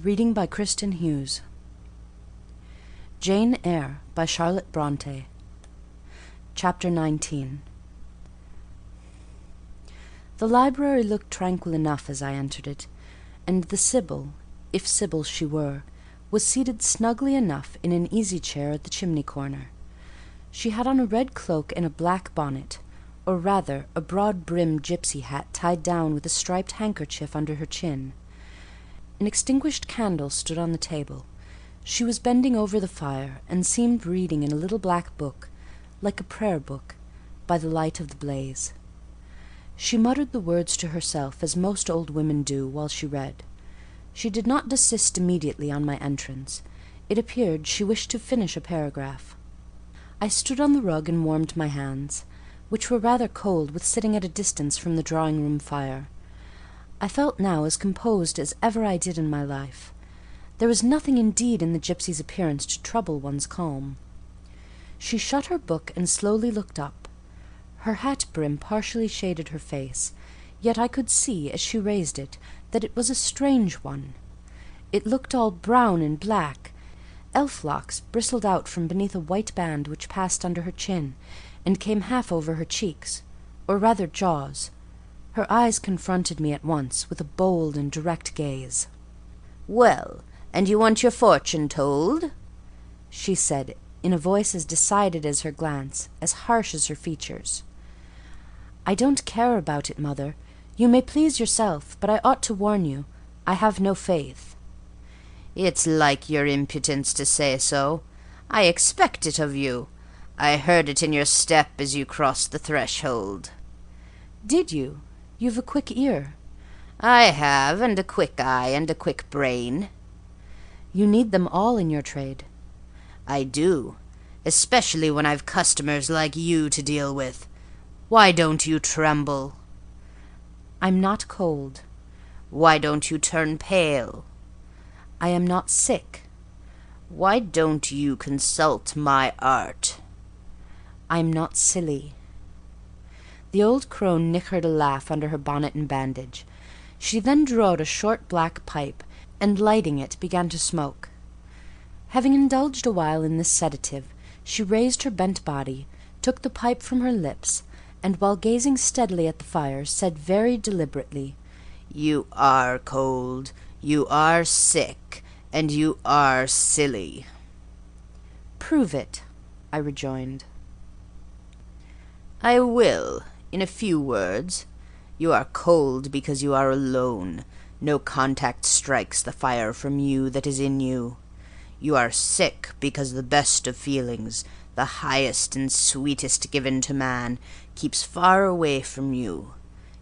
Reading by Kristen Hughes. Jane Eyre by Charlotte Brontë. Chapter 19. The library looked tranquil enough as I entered it, and the Sibyl, if Sibyl she were, was seated snugly enough in an easy-chair at the chimney-corner. She had on a red cloak and a black bonnet, or rather a broad-brimmed gypsy hat tied down with a striped handkerchief under her chin. An extinguished candle stood on the table. She was bending over the fire, and seemed reading in a little black book, like a prayer book, by the light of the blaze. She muttered the words to herself, as most old women do, while she read. She did not desist immediately on my entrance. It appeared she wished to finish a paragraph. I stood on the rug and warmed my hands, which were rather cold with sitting at a distance from the drawing-room fire. I felt now as composed as ever I did in my life. There was nothing indeed in the gypsy's appearance to trouble one's calm. She shut her book and slowly looked up. Her hat brim partially shaded her face, yet I could see, as she raised it, that it was a strange one. It looked all brown and black. Elf locks bristled out from beneath a white band which passed under her chin, and came half over her cheeks, or rather jaws. Her eyes confronted me at once, with a bold and direct gaze. "Well, and you want your fortune told?" she said, in a voice as decided as her glance, as harsh as her features. "I don't care about it, mother. You may please yourself, but I ought to warn you, I have no faith." "It's like your impudence to say so. I expect it of you. I heard it in your step as you crossed the threshold." "Did you? You've a quick ear." "I have, and a quick eye, and a quick brain." "You need them all in your trade." "I do, especially when I've customers like you to deal with. Why don't you tremble?" "I'm not cold." "Why don't you turn pale?" "I am not sick." "Why don't you consult my art?" "I'm not silly." The old crone nickered a laugh under her bonnet and bandage. She then drew out a short black pipe, and lighting it, began to smoke. Having indulged a while in this sedative, she raised her bent body, took the pipe from her lips, and while gazing steadily at the fire, said very deliberately, "You are cold, you are sick, and you are silly." "Prove it," I rejoined. "I will, in a few words. You are cold because you are alone. No contact strikes the fire from you that is in you. You are sick because the best of feelings, the highest and sweetest given to man, keeps far away from you.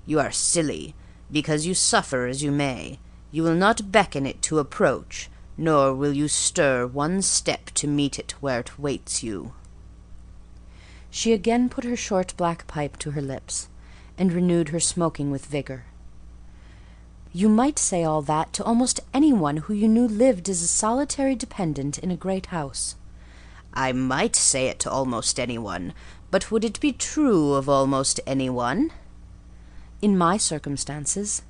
You are silly because you suffer as you may. You will not beckon it to approach, nor will you stir one step to meet it where it waits you." She again put her short black pipe to her lips, and renewed her smoking with vigour. "You might say all that to almost any one who you knew lived as a solitary dependent in a great house." "I might say it to almost any one, but would it be true of almost any one?" "In my circumstances."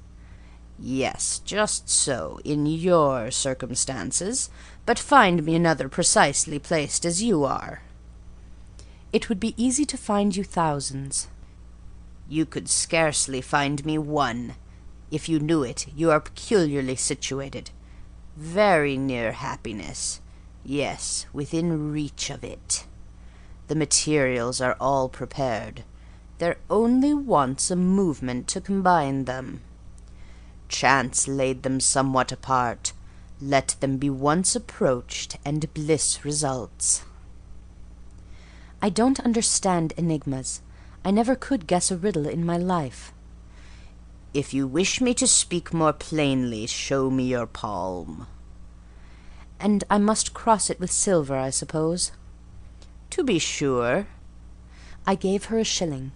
"Yes, just so, in your circumstances. But find me another precisely placed as you are." "It would be easy to find you thousands." "You could scarcely find me one. If you knew it, you are peculiarly situated. Very near happiness. Yes, within reach of it. The materials are all prepared. There only wants a movement to combine them. Chance laid them somewhat apart. Let them be once approached, and bliss results." "I don't understand enigmas. I never could guess a riddle in my life." "If you wish me to speak more plainly, show me your palm." "And I must cross it with silver, I suppose?" "To be sure." I gave her a shilling.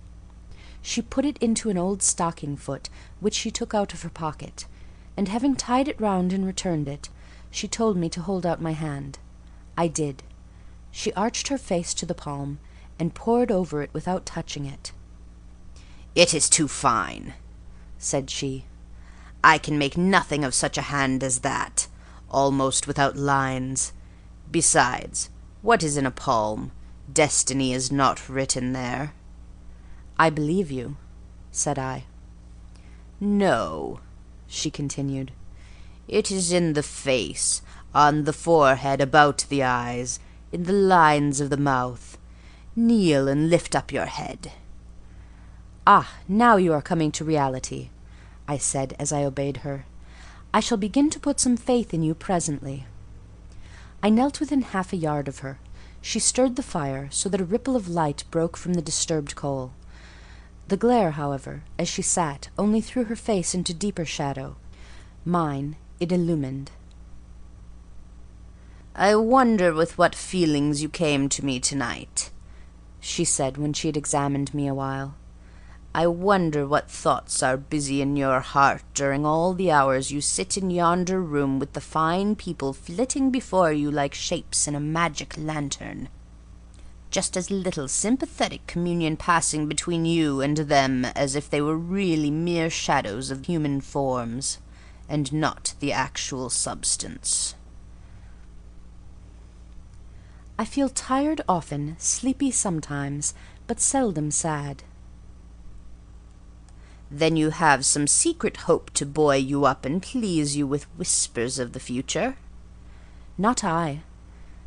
She put it into an old stocking-foot, which she took out of her pocket, and having tied it round and returned it, she told me to hold out my hand. I did. She arched her face to the palm, and pored over it without touching it. "It is too fine," said she. "I can make nothing of such a hand as that. almost without lines. Besides, what is in a palm? Destiny is not written there." "I believe you," said I. "No," she continued. "It is in the face, on the forehead, about the eyes, in the lines of the mouth. Kneel and lift up your head." "Ah, now you are coming to reality," I said as I obeyed her. "I shall begin to put some faith in you presently." I knelt within half a yard of her. She stirred the fire, so that a ripple of light broke from the disturbed coal. The glare, however, as she sat, only threw her face into deeper shadow. Mine it illumined. "I wonder with what feelings you came to me tonight," she said, when she had examined me a while. "I wonder what thoughts are busy in your heart during all the hours you sit in yonder room with the fine people flitting before you like shapes in a magic lantern. Just as little sympathetic communion passing between you and them as if they were really mere shadows of human forms, and not the actual substance." "I feel tired often, sleepy sometimes, but seldom sad." "Then you have some secret hope to buoy you up and please you with whispers of the future?" "Not I.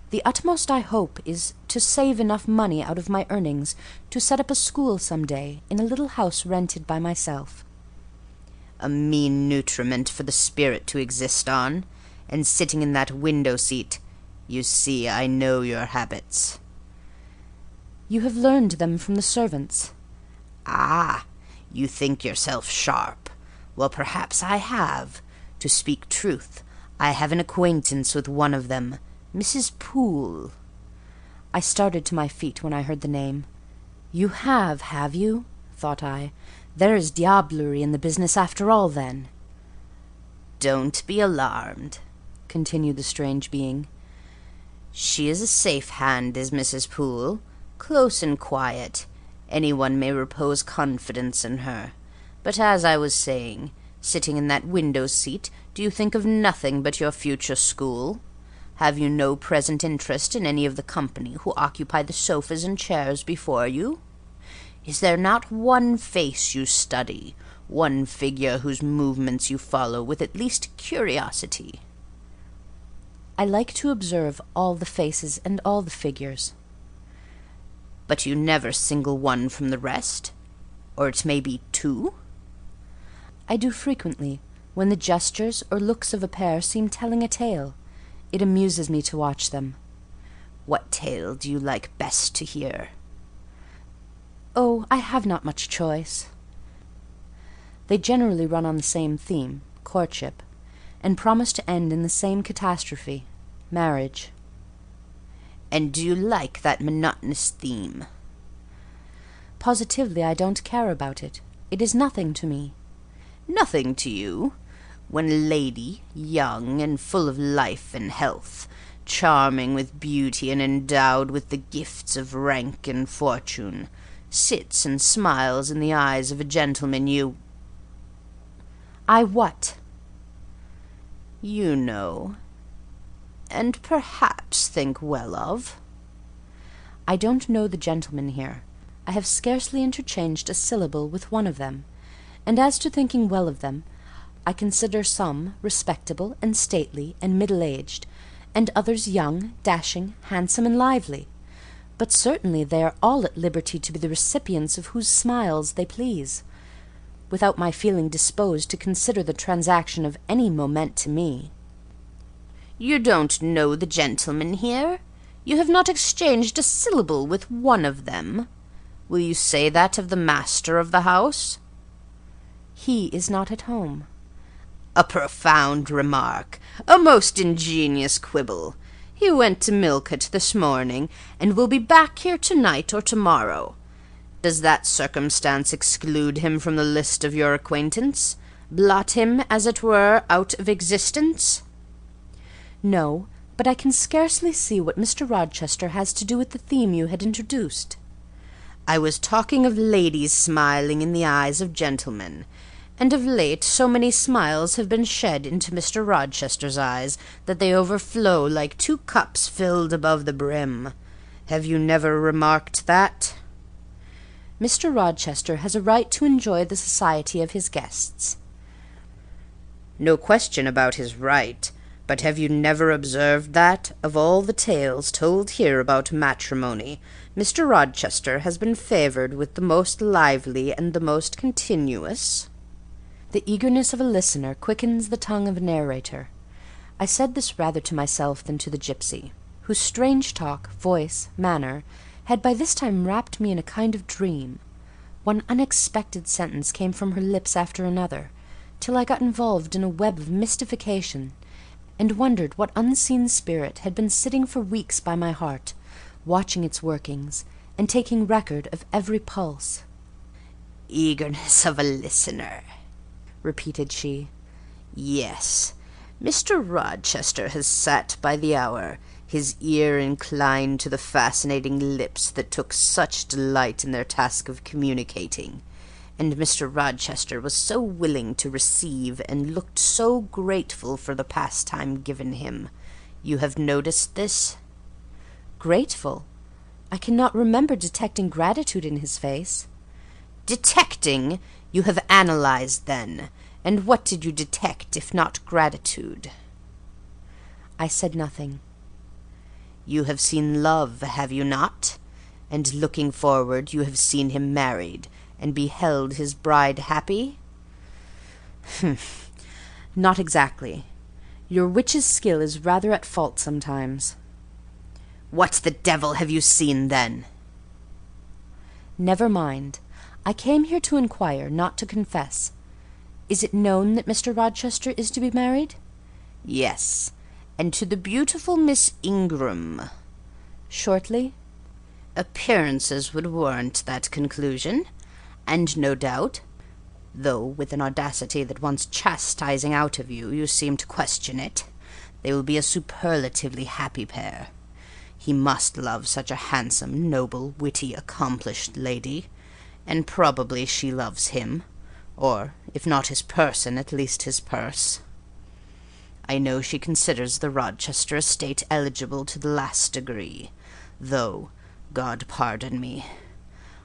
The utmost I hope is to save enough money out of my earnings to set up a school some day in a little house rented by myself." "A mean nutriment for the spirit to exist on, and sitting in that window-seat. You see, I know your habits." "You have learned them from the servants." "Ah! You think yourself sharp. Well, perhaps I have. To speak truth, I have an acquaintance with one of them, Mrs. Poole." I started to my feet when I heard the name. "You have you?" thought I. "There is diablerie in the business after all, then." "Don't be alarmed," continued the strange being. "She is a safe hand, is Mrs. Poole, close and quiet. Anyone may repose confidence in her. But as I was saying, sitting in that window-seat, do you think of nothing but your future school? Have you no present interest in any of the company who occupy the sofas and chairs before you? Is there not one face you study, one figure whose movements you follow with at least curiosity?" "I like to observe all the faces and all the figures." "But you never single one from the rest? Or it may be two?" "I do frequently, when the gestures or looks of a pair seem telling a tale. It amuses me to watch them." "What tale do you like best to hear?" "Oh, I have not much choice." They generally run on the same theme, courtship, and promise to end in the same catastrophe, marriage. "And do you like that monotonous theme?" "Positively I don't care about it. It is nothing to me." "Nothing to you? When a lady, young and full of life and health, charming with beauty and endowed with the gifts of rank and fortune, sits and smiles in the eyes of a gentleman you—" "I what?" "You know, and perhaps think well of." "I don't know the gentlemen here. I have scarcely interchanged a syllable with one of them; and as to thinking well of them, I consider some respectable and stately and middle-aged, and others young, dashing, handsome, and lively; but certainly they are all at liberty to be the recipients of whose smiles they please, without my feeling disposed to consider the transaction of any moment to me." "You don't know the gentlemen here? You have not exchanged a syllable with one of them? Will you say that of the master of the house?" "He is not at home." "A profound remark! A most ingenious quibble! He went to Millcote this morning, and will be back here to-night or to-morrow. Does that circumstance exclude him from the list of your acquaintance? Blot him, as it were, out of existence?" "No, but I can scarcely see what Mr. Rochester has to do with the theme you had introduced." "I was talking of ladies smiling in the eyes of gentlemen, and of late so many smiles have been shed into Mr. Rochester's eyes that they overflow like 2 cups filled above the brim. Have you never remarked that? Mr. Rochester has a right to enjoy the society of his guests. No question about his right, but have you never observed that, of all the tales told here about matrimony, Mr. Rochester has been favoured with the most lively and the most continuous? The eagerness of a listener quickens the tongue of a narrator. I said this rather to myself than to the gipsy, whose strange talk, voice, manner, had by this time wrapped me in a kind of dream. One unexpected sentence came from her lips after another, till I got involved in a web of mystification, and wondered what unseen spirit had been sitting for weeks by my heart, watching its workings, and taking record of every pulse. "Eagerness of a listener," repeated she. "Yes, Mr. Rochester has sat by the hour, his ear inclined to the fascinating lips that took such delight in their task of communicating, and Mr. Rochester was so willing to receive and looked so grateful for the pastime given him. You have noticed this?" Grateful? I cannot remember detecting gratitude in his face. Detecting? You have analysed, then, and what did you detect, if not gratitude? I said nothing. You have seen love, have you not? And looking forward, you have seen him married, and beheld his bride happy? Not exactly. Your witch's skill is rather at fault sometimes. What the devil have you seen, then? Never mind. I came here to inquire, not to confess. Is it known that Mr. Rochester is to be married? Yes, and to the beautiful Miss Ingram. Shortly? Appearances would warrant that conclusion, and no doubt, though with an audacity that wants chastising out of you, you seem to question it, they will be a superlatively happy pair. He must love such a handsome, noble, witty, accomplished lady, and probably she loves him, or, if not his person, at least his purse. I know she considers the Rochester estate eligible to the last degree, though, God pardon me,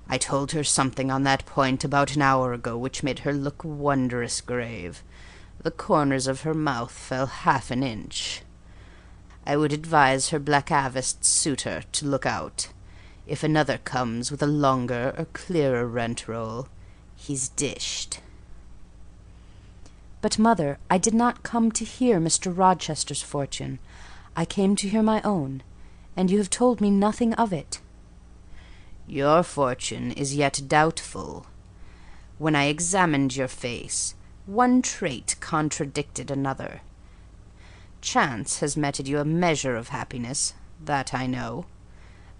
I told her something on that point about an hour ago which made her look wondrous grave. The corners of her mouth fell 1/2 an inch. I would advise her blackaviced suitor to look out. If another comes with a longer or clearer rent-roll, he's dished. But, mother, I did not come to hear Mr. Rochester's fortune. I came to hear my own, and you have told me nothing of it. Your fortune is yet doubtful. When I examined your face, one trait contradicted another. Chance has meted you a measure of happiness, that I know.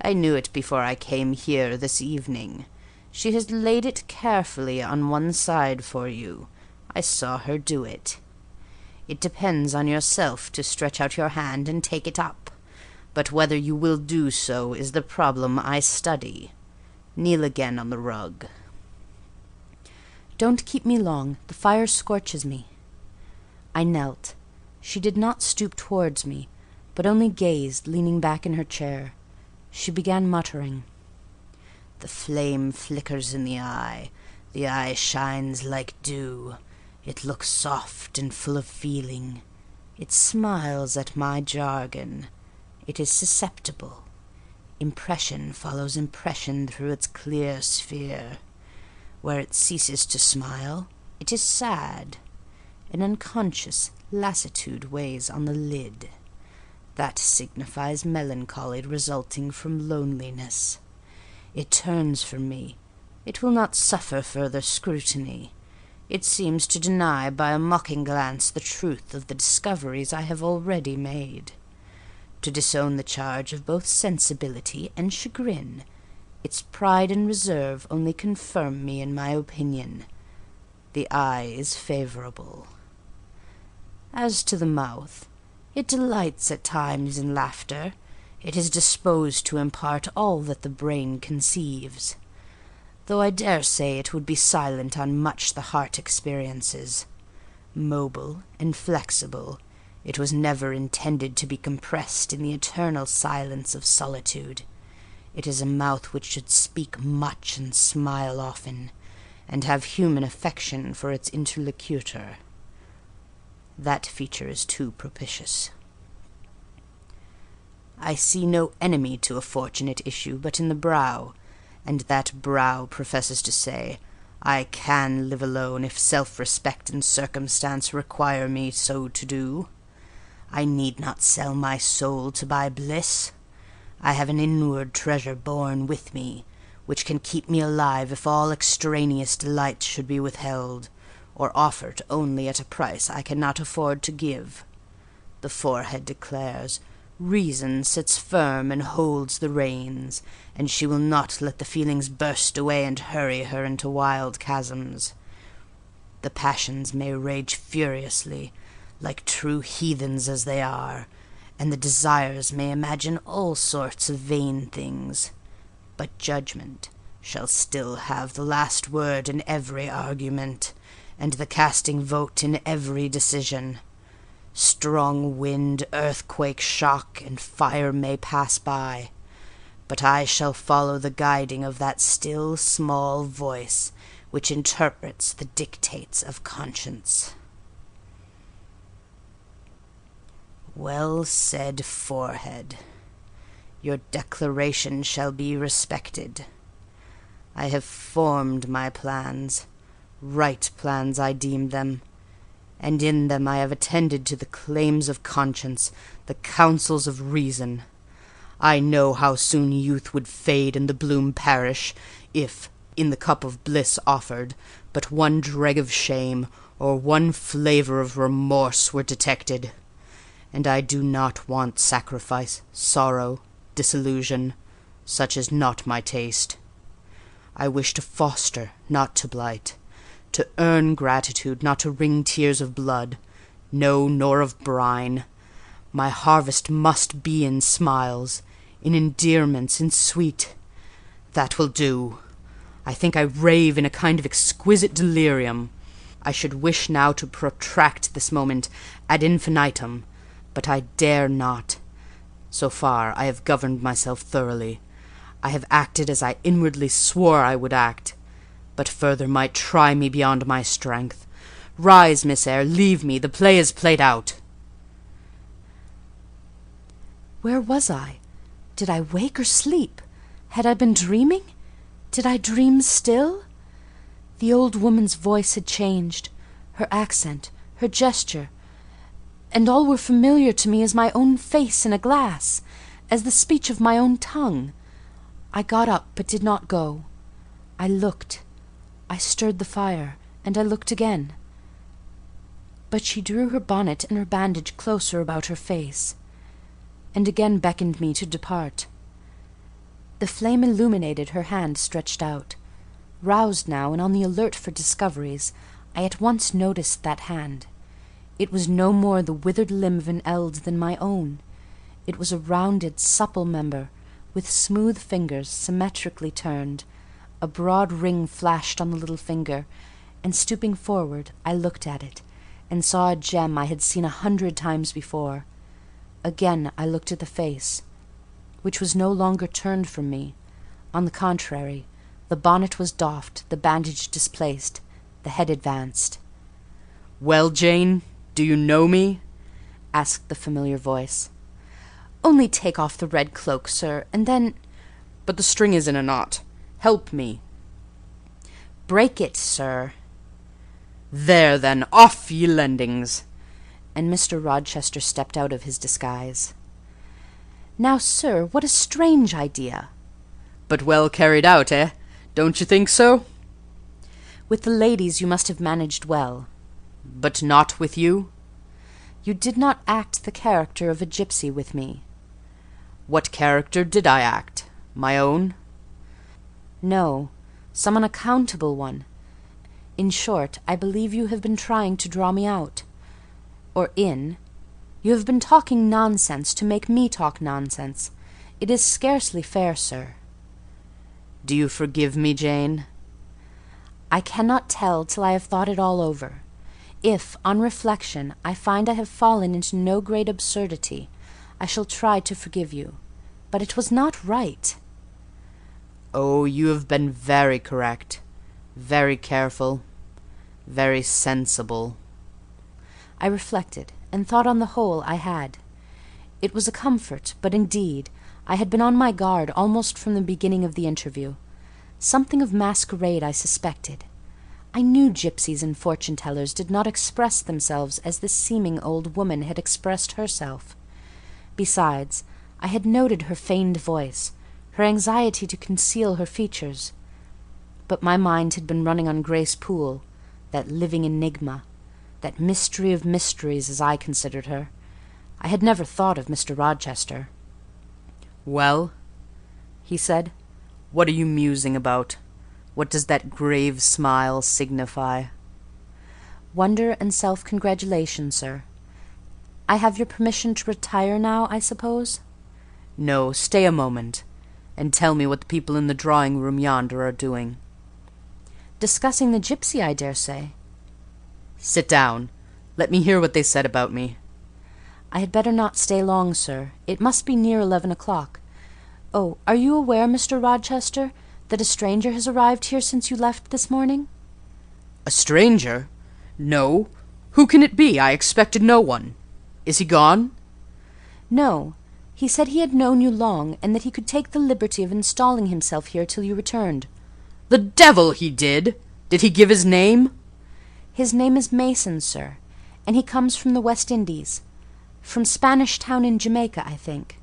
I knew it before I came here this evening. She has laid it carefully on one side for you. I saw her do it. It depends on yourself to stretch out your hand and take it up, but whether you will do so is the problem I study. Kneel again on the rug. Don't keep me long. The fire scorches me. I knelt. She did not stoop towards me, but only gazed, leaning back in her chair. She began muttering. The flame flickers in the eye shines like dew. It looks soft and full of feeling. It smiles at my jargon. It is susceptible. Impression follows impression through its clear sphere. Where it ceases to smile, it is sad. An unconscious lassitude weighs on the lid. That signifies melancholy resulting from loneliness. It turns from me. It will not suffer further scrutiny. It seems to deny by a mocking glance the truth of the discoveries I have already made. To disown the charge of both sensibility and chagrin, its pride and reserve only confirm me in my opinion. The eye is favourable. As to the mouth, it delights at times in laughter. It is disposed to impart all that the brain conceives. though I dare say it would be silent on much the heart experiences. Mobile and flexible, it was never intended to be compressed in the eternal silence of solitude. It is a mouth which should speak much and smile often, and have human affection for its interlocutor. That feature is too propitious. I see no enemy to a fortunate issue but in the brow, and that brow professes to say, I can live alone if self-respect and circumstance require me so to do. I need not sell my soul to buy bliss. I have an inward treasure born with me, which can keep me alive if all extraneous delights should be withheld, or offered only at a price I cannot afford to give. The forehead declares, reason sits firm and holds the reins, and she will not let the feelings burst away and hurry her into wild chasms. The passions may rage furiously, like true heathens as they are, and the desires may imagine all sorts of vain things, but judgment shall still have the last word in every argument, and the casting vote in every decision. Strong wind, earthquake, shock, and fire may pass by, but I shall follow the guiding of that still small voice which interprets the dictates of conscience. Well said, forehead. Your declaration shall be respected. I have formed my plans, right plans I deem them, and in them I have attended to the claims of conscience, the counsels of reason. I know how soon youth would fade and the bloom perish, if, in the cup of bliss offered, but one dreg of shame, or one flavour of remorse were detected. And I do not want sacrifice, sorrow, disillusion. Such is not my taste. I wish to foster, not to blight, to earn gratitude, not to wring tears of blood, no, nor of brine. My harvest must be in smiles, in endearments, in sweet. That will do. I think I rave in a kind of exquisite delirium. I should wish now to protract this moment ad infinitum, but I dare not. So far I have governed myself thoroughly. I have acted as I inwardly swore I would act, but further might try me beyond my strength. Rise, Miss Eyre, leave me, the play is played out. Where was I? Did I wake or sleep? Had I been dreaming? Did I dream still? The old woman's voice had changed, her accent, her gesture, and all were familiar to me as my own face in a glass, as the speech of my own tongue. I got up, but did not go. I looked. I stirred the fire, and I looked again. But she drew her bonnet and her bandage closer about her face, and again beckoned me to depart. The flame illuminated her hand stretched out. Roused now, and on the alert for discoveries, I at once noticed that hand. It was no more the withered limb of an eld than my own. It was a rounded, supple member, with smooth fingers symmetrically turned. A broad ring flashed on the little finger, and stooping forward, I looked at it, and saw a gem I had seen 100 times before. Again I looked at the face, which was no longer turned from me. On the contrary, the bonnet was doffed, the bandage displaced, the head advanced. "Well, Jane, do you know me?" asked the familiar voice. "Only take off the red cloak, sir, and then—" "But the string is in a knot. Help me." "Break it, sir." "There, then, off, ye lendings!" And Mr. Rochester stepped out of his disguise. "Now, sir, what a strange idea!" "But well carried out, eh? Don't you think so?" "With the ladies you must have managed well." "But not with you?" "You did not act the character of a gipsy with me." "What character did I act? My own?" "No, some unaccountable one. In short, I believe you have been trying to draw me out, or in. You have been talking nonsense to make me talk nonsense. It is scarcely fair, sir." "Do you forgive me, Jane?" I cannot tell till I have thought it all over. If, on reflection, I find I have fallen into no great absurdity, I shall try to forgive you. But it was not right." "Oh, you have been very correct, very careful, very sensible." I reflected, and thought on the whole I had. It was a comfort, but indeed I had been on my guard almost from the beginning of the interview. Something of masquerade I suspected. I knew gipsies and fortune-tellers did not express themselves as this seeming old woman had expressed herself. Besides, I had noted her feigned voice, her anxiety to conceal her features. But my mind had been running on Grace Poole, that living enigma, that mystery of mysteries, as I considered her. I had never thought of Mr. Rochester. "Well," he said, "what are you musing about? What does that grave smile signify?" "Wonder and self-congratulation, sir. I have your permission to retire now, I suppose?" "No, stay a moment, and tell me what the people in the drawing-room yonder are doing." "Discussing the gipsy, I dare say." "Sit down. Let me hear what they said about me." "I had better not stay long, sir. It must be near 11 o'clock. Oh, are you aware, Mr. Rochester, that a stranger has arrived here since you left this morning?" "A stranger? No. Who can it be? I expected no one. Is he gone?" "No. He said he had known you long, and that he could take the liberty of installing himself here till you returned." "The devil he did! Did he give his name?" "His name is Mason, sir, and he comes from the West Indies. From Spanish Town in Jamaica, I think."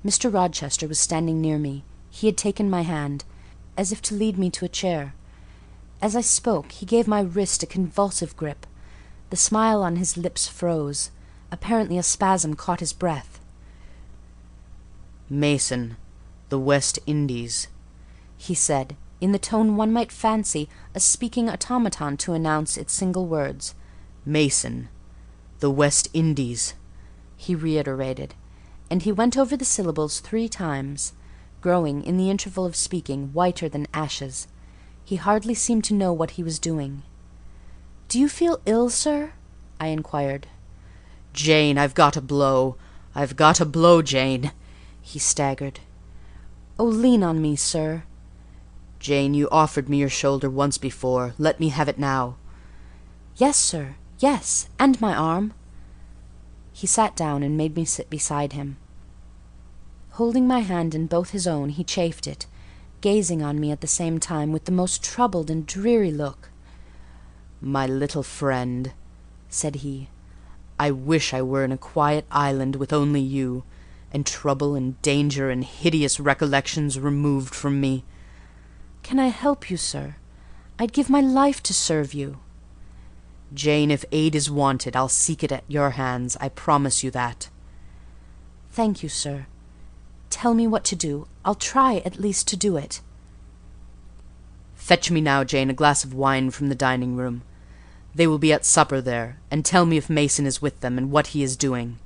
Mr. Rochester was standing near me. He had taken my hand, as if to lead me to a chair. As I spoke, he gave my wrist a convulsive grip. The smile on his lips froze. Apparently a spasm caught his breath. "Mason, the West Indies," he said, in the tone one might fancy a speaking automaton to announce its single words. "Mason, the West Indies," he reiterated, and he went over the syllables 3 times, growing, in the interval of speaking, whiter than ashes. He hardly seemed to know what he was doing. "Do you feel ill, sir?" I inquired. "Jane, I've got a blow. I've got a blow, Jane," he staggered. "Oh, lean on me, sir." "Jane, you offered me your shoulder once before. Let me have it now." "Yes, sir, yes, and my arm." He sat down and made me sit beside him. Holding my hand in both his own, he chafed it, gazing on me at the same time with the most troubled and dreary look. "My little friend," said he, "I wish I were in a quiet island with only you, and trouble and danger and hideous recollections removed from me." "Can I help you, sir? I'd give my life to serve you." "Jane, if aid is wanted, I'll seek it at your hands. I promise you that." "Thank you, sir. Tell me what to do. I'll try at least to do it." "Fetch me now, Jane, a glass of wine from the dining-room. They will be at supper there, and tell me if Mason is with them, and what he is doing."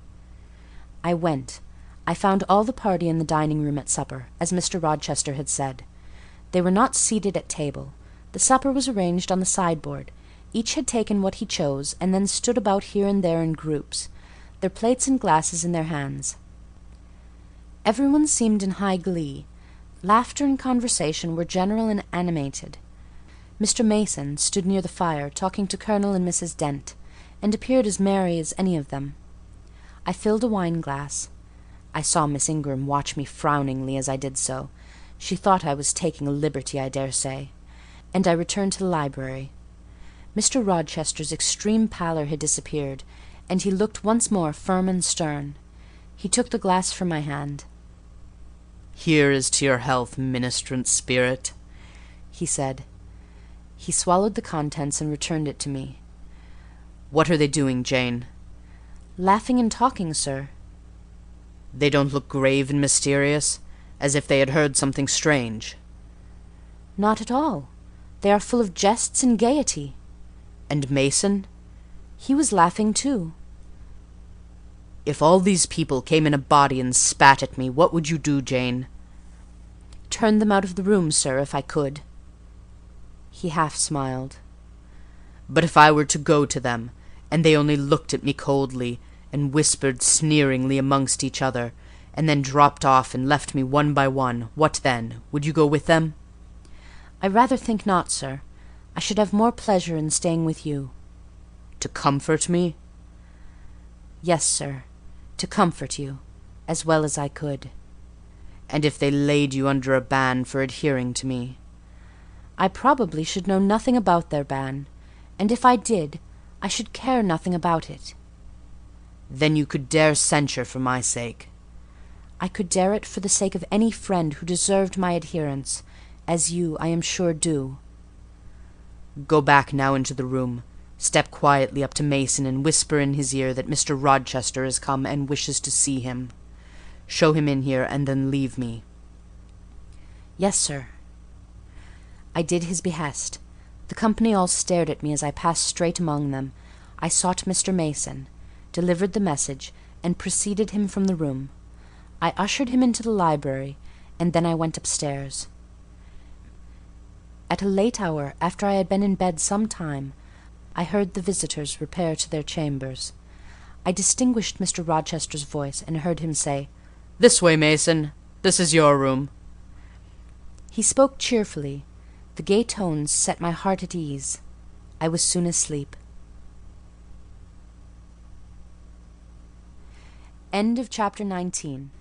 I went. I found all the party in the dining-room at supper, as Mr. Rochester had said. They were not seated at table. The supper was arranged on the sideboard. Each had taken what he chose, and then stood about here and there in groups, their plates and glasses in their hands. Everyone seemed in high glee. Laughter and conversation were general and animated. Mr. Mason stood near the fire, talking to Colonel and Mrs. Dent, and appeared as merry as any of them. I filled a wine-glass. I saw Miss Ingram watch me frowningly as I did so. She thought I was taking a liberty, I dare say, and I returned to the library. Mr. Rochester's extreme pallor had disappeared, and he looked once more firm and stern. He took the glass from my hand. "Here is to your health, ministrant spirit," he said. He swallowed the contents and returned it to me. "What are they doing, Jane?" "Laughing and talking, sir." "They don't look grave and mysterious, as if they had heard something strange?" "Not at all. They are full of jests and gaiety." "And Mason?" "He was laughing too." "If all these people came in a body and spat at me, what would you do, Jane?" "Turn them out of the room, sir, if I could." He half smiled. "But if I were to go to them, and they only looked at me coldly, and whispered sneeringly amongst each other, and then dropped off and left me one by one, what then? Would you go with them?" "I rather think not, sir. I should have more pleasure in staying with you." "To comfort me?" "Yes, sir, to comfort you, as well as I could." "And if they laid you under a ban for adhering to me?" "I probably should know nothing about their ban, and if I did, I should care nothing about it." "Then you could dare censure for my sake?" "I could dare it for the sake of any friend who deserved my adherence, as you, I am sure, do." "Go back now into the room. Step quietly up to Mason and whisper in his ear that Mr. Rochester has come and wishes to see him. Show him in here, and then leave me." "Yes, sir." I did his behest. The company all stared at me as I passed straight among them. I sought Mr. Mason, delivered the message, and preceded him from the room. I ushered him into the library, and then I went upstairs. At a late hour, after I had been in bed some time, I heard the visitors repair to their chambers. I distinguished Mr. Rochester's voice, and heard him say, "This way, Mason. This is your room." He spoke cheerfully. The gay tones set my heart at ease. I was soon asleep. End of chapter 19.